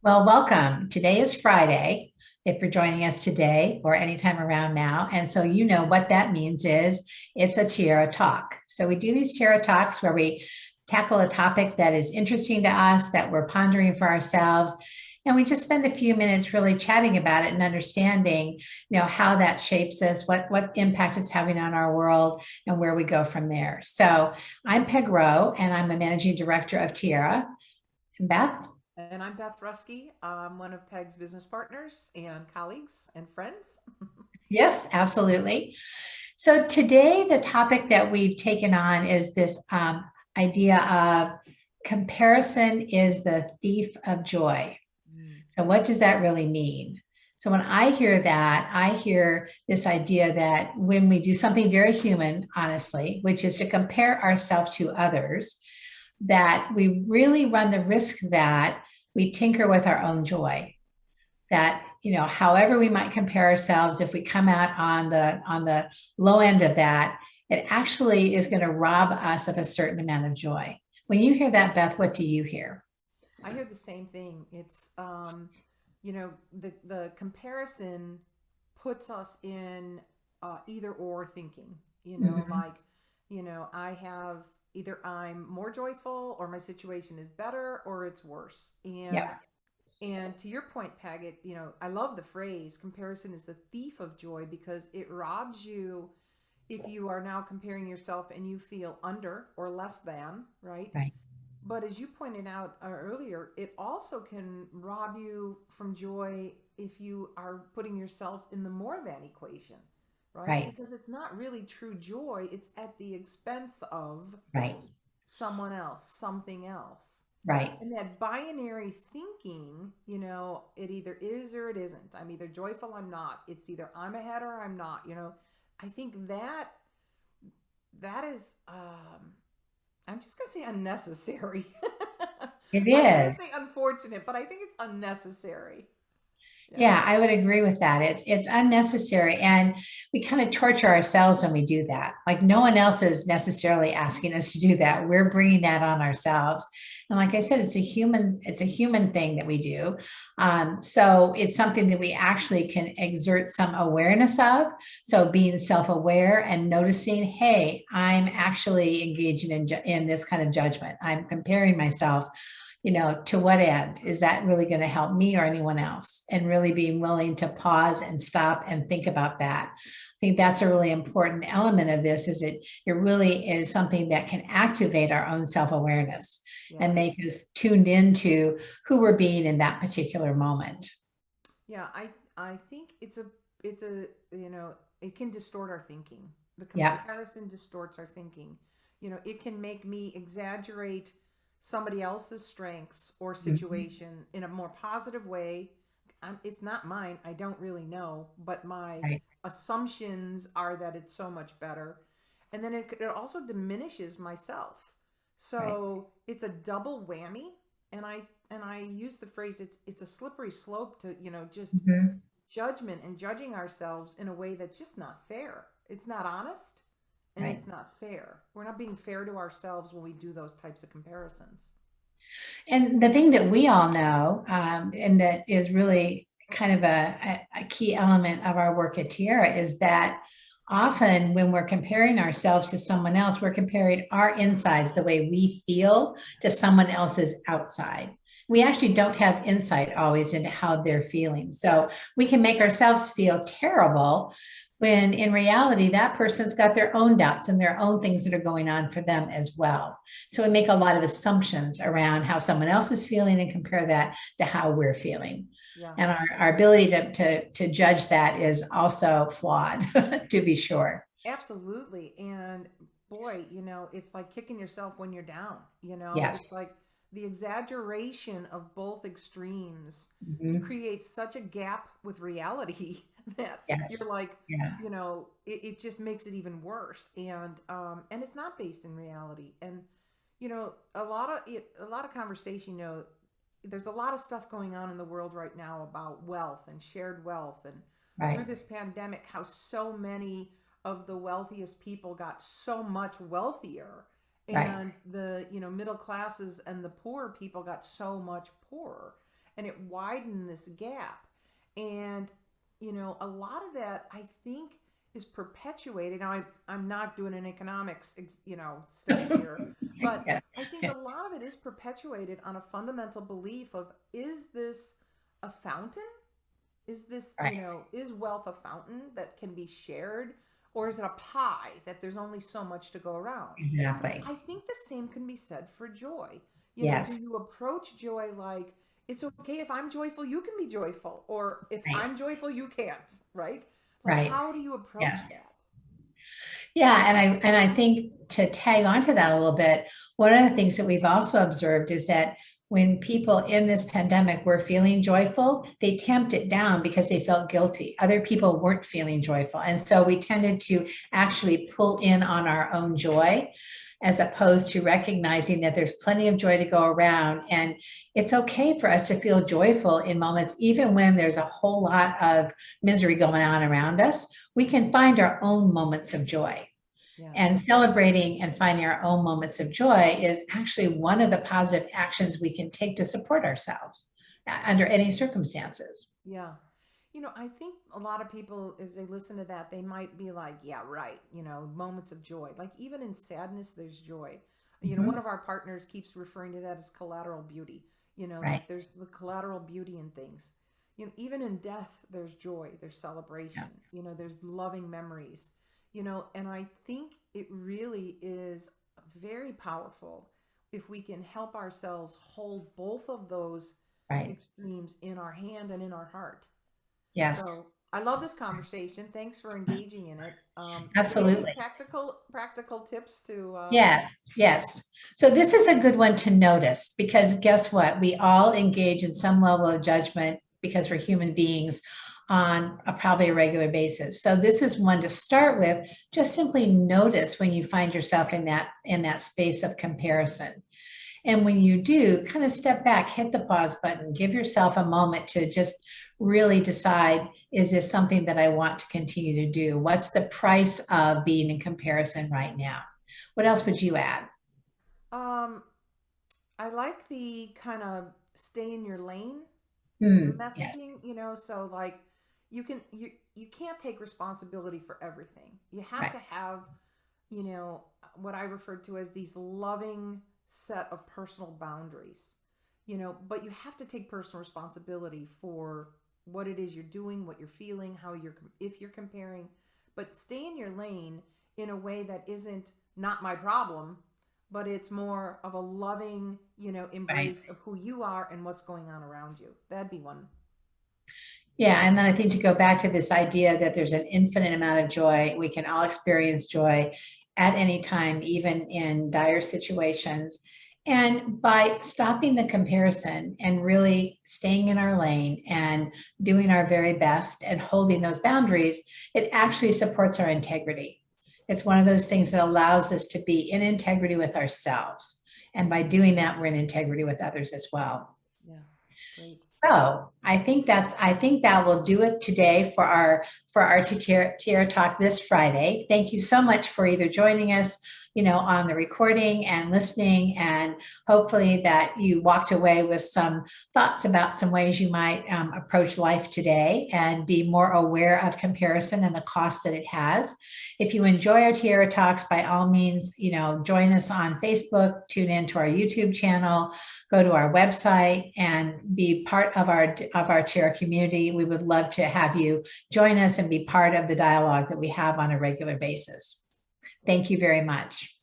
Well, welcome. Today is Friday, if you're joining us today or anytime around now. And so you know what that means is it's a Tiara Talk. So we do these Tiara Talks where we tackle a topic that is interesting to us, that we're pondering for ourselves. And we just spend a few minutes really chatting about it and understanding, how that shapes us, what impact it's having on our world, and where we go from there. So I'm Peg Rowe, and I'm a managing director of Tiara. And Beth? And I'm Beth Ruske. I'm one of Peg's business partners and colleagues and friends. Yes, absolutely. So today, the topic that we've taken on is this idea of comparison is the thief of joy. Mm. So, what does that really mean? So, when I hear that, I hear this idea that when we do something very human, honestly, which is to compare ourselves to others, that we really run the risk that we tinker with our own joy, that however we might compare ourselves, if we come out on the low end of that, it actually is going to rob us of a certain amount of joy. When you hear that, Beth, what do you hear? I hear the same thing. It's the comparison puts us in either or thinking. Mhm. Like I have either I'm more joyful or my situation is better or it's worse. And Yeah. And to your point, Paget, I love the phrase comparison is the thief of joy because it robs you if you are now comparing yourself and you feel under or less than, right? Right. But as you pointed out earlier, it also can rob you from joy if you are putting yourself in the more than equation, right? Right. Because it's not really true joy, it's at the expense of Right. someone else, something else. Right. And that binary thinking, it either is or it isn't. I'm either joyful, I'm not. It's either I'm ahead or I'm not. I think that is, I'm just gonna say unnecessary. It I was gonna is. say unfortunate, but I think it's unnecessary. Yeah. Yeah, I would agree with that. It's unnecessary, and we kind of torture ourselves when we do that. Like no one else is necessarily asking us to do that. We're bringing that on ourselves. And like I said, it's a human thing that we do. So it's something that we actually can exert some awareness of. So being self-aware and noticing, hey, I'm actually engaging in this kind of judgment. I'm comparing myself, to what end? Is that really going to help me or anyone else? And really being willing to pause and stop and think about that. I think that's a really important element of this, is it really is something that can activate our own self-awareness and Yes. make us tuned into who we're being in that particular moment. Yeah, I think it's a it can distort our thinking. The Yeah. comparison distorts our thinking. It can make me exaggerate somebody else's strengths or Mhm. situation in a more positive way. It's not mine. I don't really know, but my Right. assumptions are that it's so much better. And then it also diminishes myself. Right. So it's a double whammy. And I use the phrase it's a slippery slope to, just Mhm. judgment and judging ourselves in a way that's just not fair. It's not honest and Right. it's not fair. We're not being fair to ourselves when we do those types of comparisons. And the thing that we all know, and that is really kind of a key element of our work at Tierra, is that often when we're comparing ourselves to someone else, we're comparing our insides, the way we feel, to someone else's outside. We actually don't have insight always into how they're feeling. So we can make ourselves feel terrible when in reality, that person's got their own doubts and their own things that are going on for them as well. So we make a lot of assumptions around how someone else is feeling and compare that to how we're feeling. Yeah. And our ability to judge that is also flawed, to be sure. Absolutely. And boy, it's like kicking yourself when you're down. Yes. It's like the exaggeration of both extremes Mhm. creates such a gap with reality that Yes. you're like, Yeah. it just makes it even worse. And it's not based in reality. And a lot of conversation, there's a lot of stuff going on in the world right now about wealth and shared wealth, and through Right. this pandemic how so many of the wealthiest people got so much wealthier, Right. and the middle classes and the poor people got so much poorer. and it widened this gap. And, a lot of that, I think, is perpetuated. Now, I'm not doing an economics, study here, but Yeah. I think Yeah. a lot of it is perpetuated on a fundamental belief of, is this a fountain? Is this, Right. is wealth a fountain that can be shared? Or is it a pie that there's only so much to go around? Exactly. I think the same can be said for joy. Do Yes. you approach joy like, it's okay if I'm joyful, you can be joyful, or if Right. I'm joyful, you can't, right? Like, Right. how do you approach Yes. that? Yeah, and I think to tag onto that a little bit, one of the things that we've also observed is that when people in this pandemic were feeling joyful, they tamped it down because they felt guilty. Other people weren't feeling joyful. And so we tended to actually pull in on our own joy as opposed to recognizing that there's plenty of joy to go around. And it's okay for us to feel joyful in moments, even when there's a whole lot of misery going on around us. We can find our own moments of joy. Yeah. And celebrating and finding our own moments of joy is actually one of the positive actions we can take to support ourselves under any circumstances. Yeah. I think a lot of people, as they listen to that, they might be like, yeah, right. Moments of joy. Like, even in sadness, there's joy. One Mhm. of our partners keeps referring to that as collateral beauty. Right. Like, there's the collateral beauty in things. Even in death, there's joy, there's Yeah. celebration, there's loving memories, and I think it really is very powerful if we can help ourselves hold both of those Right. extremes in our hand and in our heart. Yes. So I love this conversation. Thanks for engaging in it. Any Absolutely. practical tips to? Yes, yes. So this is a good one to notice because guess what? We all engage in some level of judgment because we're human beings on probably a regular basis. So this is one to start with. Just simply notice when you find yourself in that space of comparison. And when you do, kind of step back, hit the pause button, give yourself a moment to just really decide, is this something that I want to continue to do? What's the price of being in comparison right now? What else would you add? Um, I like the kind of stay in your lane Yeah, messaging. So like you can't take responsibility for everything. You have right, to have you know what I refer to as these loving set of personal boundaries. But you have to take personal responsibility for what it is you're doing, what you're feeling, how you're if you're comparing, but stay in your lane in a way that isn't not my problem, but it's more of a loving, right. embrace of who you are and what's going on around you. That'd be one. Yeah, and then I think to go back to this idea that there's an infinite amount of joy, we can all experience joy at any time, even in dire situations. And by stopping the comparison and really staying in our lane and doing our very best and holding those boundaries, it actually supports our integrity. It's one of those things that allows us to be in integrity with ourselves. And by doing that, we're in integrity with others as well. Yeah, great. So I think that will do it today for our Tiara Talk this Friday. Thank you so much for either joining us, on the recording and listening, and hopefully that you walked away with some thoughts about some ways you might approach life today and be more aware of comparison and the cost that it has. If you enjoy our Tiara Talks, by all means, join us on Facebook, tune into our YouTube channel, go to our website and be part of our Tiara community. We would love to have you join us and be part of the dialogue that we have on a regular basis. Thank you very much.